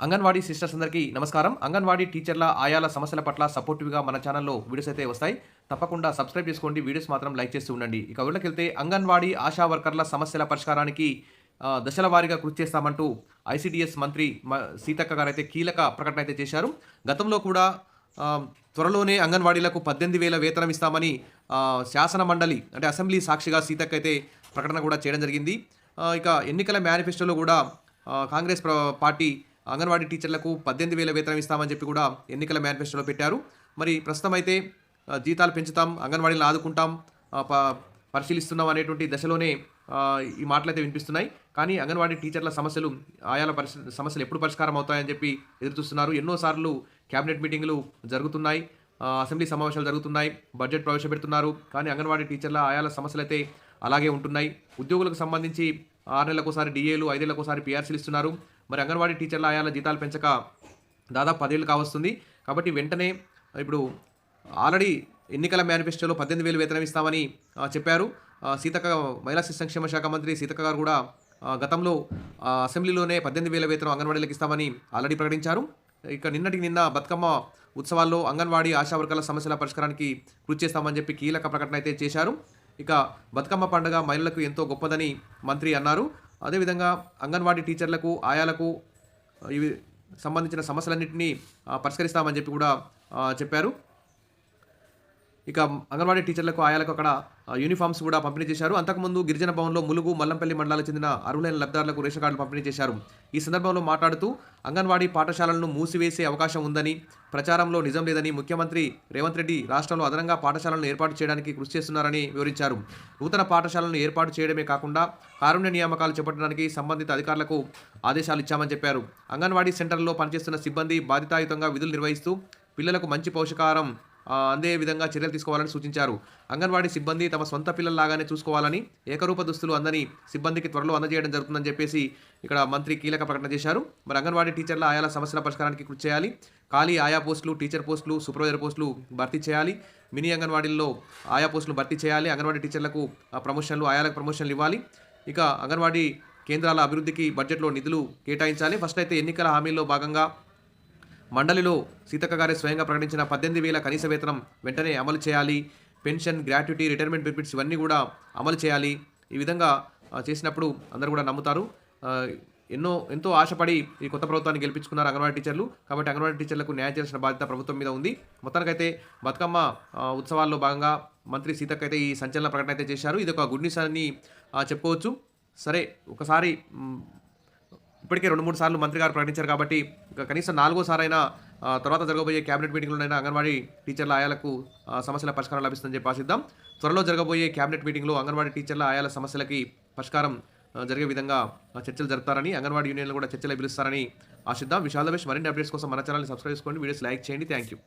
Anganwadi sisters అందరికీ నమస్కారం. అంగన్వాడీ టీచర్ల, ఆయాల సమస్యల పట్ల సపోర్టివ్‌గా మన ఛానల్‌లో వీడియోస్ అయితే వస్తాయి. తప్పకుండా సబ్స్క్రైబ్ చేసుకోండి. వీడియోస్ మాత్రం లైక్ చేస్తూ ఉండండి. ఇక వీడియోలోకెళ్తే అంగన్వాడీ ఆశా వర్కర్ల సమస్యల పరిష్కారానికి దశల వారీగా కృషి చేస్తామంటూ ఐసీడీఎస్ మంత్రి సీతక్క గారైతే కీలక ప్రకటన అయితే చేశారు. గతంలో కూడా త్వరలోనే అంగన్వాడీలకు 18,000 వేతనం ఇస్తామని శాసన మండలి అంటే అసెంబ్లీ సాక్షిగా సీతక్క అయితే ప్రకటన కూడా చేయడం జరిగింది. ఇక ఎన్నికల మేనిఫెస్టోలో కూడా కాంగ్రెస్ పార్టీ అంగన్వాడీ టీచర్లకు 18,000 వేతనం ఇస్తామని చెప్పి కూడా ఎన్నికల మేనిఫెస్టోలో పెట్టారు. మరి ప్రస్తుతం అయితే జీతాలు పెంచుతాం, అంగన్వాడీలను ఆదుకుంటాం, పరిశీలిస్తున్నాం అనేటువంటి దశలోనే ఈ మాటలైతే వినిపిస్తున్నాయి. కానీ అంగన్వాడీ టీచర్ల సమస్యలు, ఆయాల సమస్యలు ఎప్పుడు పరిష్కారం అవుతాయని చెప్పి ఎదురుచూస్తున్నారు. ఎన్నోసార్లు క్యాబినెట్ మీటింగులు జరుగుతున్నాయి, అసెంబ్లీ సమావేశాలు జరుగుతున్నాయి, బడ్జెట్ ప్రవేశపెడుతున్నారు. కానీ అంగన్వాడీ టీచర్ల, ఆయాల సమస్యలు అయితే అలాగే ఉంటున్నాయి. ఉద్యోగులకు సంబంధించి 6 నెలలకోసారి డిఏలు, 5 ఏళ్లకోసారి పీఆర్సీలు ఇస్తున్నారు. మరి అంగన్వాడీ టీచర్ల, ఆయాల జీతాలు పెంచక దాదాపు 10 ఏళ్ళు కావస్తుంది. కాబట్టి వెంటనే ఇప్పుడు ఆల్రెడీ ఎన్నికల మేనిఫెస్టోలో 18,000 వేతనం ఇస్తామని చెప్పారు. సీతక్క, మహిళా శిశు సంక్షేమ శాఖ మంత్రి సీతక్క గారు కూడా గతంలో అసెంబ్లీలోనే 18,000 వేతనం అంగన్వాడీలకు ఇస్తామని ఆల్రెడీ ప్రకటించారు. ఇక నిన్న బతుకమ్మ ఉత్సవాల్లో అంగన్వాడీ ఆశా వర్గాల సమస్యల పరిష్కారానికి కృషి చేస్తామని చెప్పి కీలక ప్రకటన అయితే చేశారు. ఇక బతుకమ్మ పండుగ మహిళలకు ఎంతో గొప్పదని మంత్రి అన్నారు. అదేవిధంగా అంగన్వాడీ టీచర్లకు, ఆయాలకు ఇవి సంబంధించిన సమస్యలన్నింటినీ పరిష్కరిస్తామని చెప్పి కూడా చెప్పారు. ఇక అంగన్వాడీ టీచర్లకు, ఆయాలకు అక్కడ యూనిఫామ్స్ కూడా పంపిణీ చేశారు. అంతకుముందు గిరిజన భవన్లో ములుగు, మల్లంపల్లి మండలాలకు చెందిన అర్హులైన లబ్ధిదారులకు రేషన్ కార్డులు పంపిణీ చేశారు. ఈ సందర్భంలో మాట్లాడుతూ అంగన్వాడీ పాఠశాలలను మూసివేసే అవకాశం ఉందని, ప్రచారంలో నిజం లేదని, ముఖ్యమంత్రి రేవంత్ రెడ్డి రాష్ట్రంలో అదనంగా పాఠశాలను ఏర్పాటు చేయడానికి కృషి చేస్తున్నారని వివరించారు. నూతన పాఠశాలను ఏర్పాటు చేయడమే కాకుండా కారుణ్య నియామకాలు చేపట్టడానికి సంబంధిత అధికారులకు ఆదేశాలు ఇచ్చామని చెప్పారు. అంగన్వాడీ సెంటర్లో పనిచేస్తున్న సిబ్బంది బాధ్యతాయుతంగా విధులు నిర్వహిస్తూ పిల్లలకు మంచి పోషకాహారం అందే విధంగా చర్యలు తీసుకోవాలని సూచించారు. అంగన్వాడీ సిబ్బంది తమ సొంత పిల్లల్లాగానే చూసుకోవాలని, ఏకరూప దుస్తులు అందని సిబ్బందికి త్వరలో అందజేయడం జరుగుతుందని చెప్పేసి ఇక్కడ మంత్రి కీలక ప్రకటన చేశారు. మరి అంగన్వాడీ టీచర్ల, ఆయాల సమస్యల పరిష్కారానికి కృషి చేయాలి. ఖాళీ ఆయా పోస్టులు, టీచర్ పోస్టులు, సూపర్వైజర్ పోస్టులు భర్తీ చేయాలి. మినీ అంగన్వాడీల్లో ఆయా పోస్టులు భర్తీ చేయాలి. అంగన్వాడీ టీచర్లకు ప్రమోషన్లు, ఆయాలకు ప్రమోషన్లు ఇవ్వాలి. ఇక అంగన్వాడీ కేంద్రాల అభివృద్ధికి బడ్జెట్లో నిధులు కేటాయించాలి. ఫస్ట్ అయితే ఎన్నికల హామీల్లో భాగంగా మండలిలో సీతక్క గారే స్వయంగా ప్రకటించిన 18,000 కనీస వేతనం వెంటనే అమలు చేయాలి. పెన్షన్, గ్రాట్యుటీ, రిటైర్మెంట్ బెనిఫిట్స్ ఇవన్నీ కూడా అమలు చేయాలి. ఈ విధంగా చేసినప్పుడు అందరూ కూడా నమ్ముతారు. ఎంతో ఆశపడి ఈ కొత్త ప్రభుత్వాన్ని గెలిపించుకున్నారు అంగన్వాడీ టీచర్లు. కాబట్టి అంగన్వాడీ టీచర్లకు న్యాయం చేయాల్సిన బాధ్యత ప్రభుత్వం మీద ఉంది. మొత్తానికైతే బతుకమ్మ ఉత్సవాల్లో భాగంగా మంత్రి సీతక్క అయితే ఈ సంచలన ప్రకటన అయితే చేశారు. ఇది ఒక గుడ్ న్యూస్ అని చెప్పుకోవచ్చు. సరే, ఒకసారి ఇప్పటికే 2-3 సార్లు మంత్రి గారు ప్రకటించారు కాబట్టి కనీసం 4వ సారైనా తర్వాత జరగబోయే క్యాబినెట్ మీటింగ్లోనైనా అంగన్వాడీ టీచర్ల, ఆయాలకు సమస్యల పరిష్కారం లభిస్తుందని చెప్పి ఆశిద్దాం. త్వరలో జరగబోయే క్యాబినెట్ మీటింగ్లో అంగన్వాడీ టీచర్ల, ఆయాల సమస్యలకి పరిష్కారం జరిగే విధంగా చర్చలు జరుపుతారని, అంగన్వాడీ యూనియన్లు కూడా చర్చలు పిలుస్తారని ఆశిద్దాం. Wish all the best. మరిన్ని అప్డేట్స్ కోసం మన ఛానల్ని సబ్స్క్రైబ్ చేసుకోండి, వీడియోస్ లైక్ చేయండి. Thank you.